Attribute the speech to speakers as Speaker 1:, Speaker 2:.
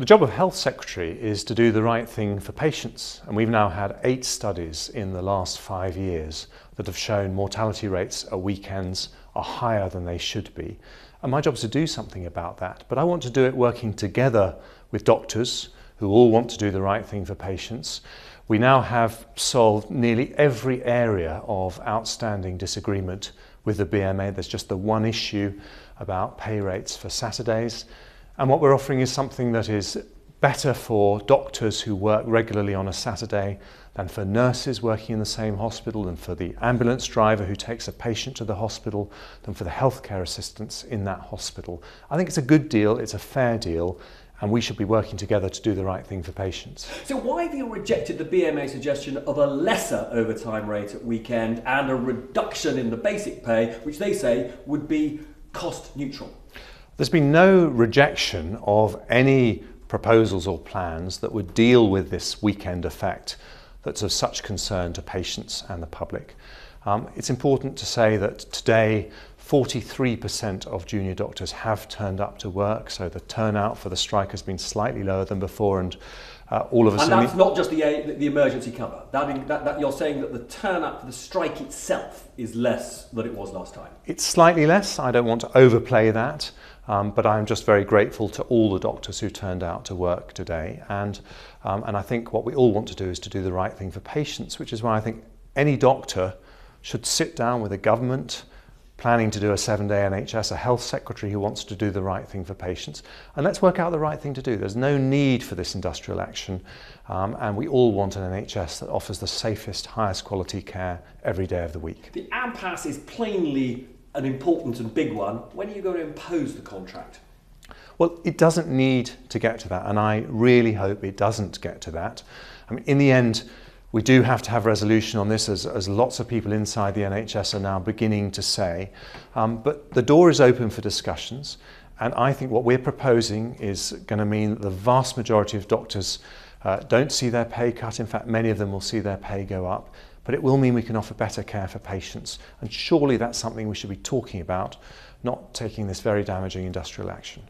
Speaker 1: The job of Health Secretary is to do the right thing for patients, and we've now had 8 studies in the last 5 years that have shown mortality rates at weekends are higher than they should be. And my job is to do something about that, but I want to do it working together with doctors who all want to do the right thing for patients. We now have solved nearly every area of outstanding disagreement with the BMA. There's just the one issue about pay rates for Saturdays. And what we're offering is something that is better for doctors who work regularly on a Saturday than for nurses working in the same hospital, than for the ambulance driver who takes a patient to the hospital, than for the healthcare assistants in that hospital. I think it's a good deal, it's a fair deal, and we should be working together to do the right thing for patients.
Speaker 2: So why have you rejected the BMA suggestion of a lesser overtime rate at weekend and a reduction in the basic pay, which they say would be cost neutral?
Speaker 1: There's been no rejection of any proposals or plans that would deal with this weekend effect that's of such concern to patients and the public. It's important to say that today 43% of junior doctors have turned up to work, so the turnout for the strike has been slightly lower than before, and all of a sudden...
Speaker 2: And that's not just the emergency cover. That you're saying that the turnout for the strike itself is less than it was last time?
Speaker 1: It's slightly less. I don't want to overplay that, but I'm just very grateful to all the doctors who turned out to work today. And I think what we all want to do is to do the right thing for patients, which is why I think any doctor should sit down with a government planning to do a 7-day NHS, a health secretary who wants to do the right thing for patients, and let's work out the right thing to do. There's no need for this industrial action, and we all want an NHS that offers the safest, highest quality care every day of the week.
Speaker 2: The impasse is plainly an important and big one. When are you going to impose the contract?
Speaker 1: Well, it doesn't need to get to that, and I really hope it doesn't get to that. I mean, in the end, we do have to have resolution on this, as lots of people inside the NHS are now beginning to say. But the door is open for discussions, and I think what we're proposing is going to mean that the vast majority of doctors don't see their pay cut. In fact, many of them will see their pay go up. But it will mean we can offer better care for patients. And surely that's something we should be talking about, not taking this very damaging industrial action.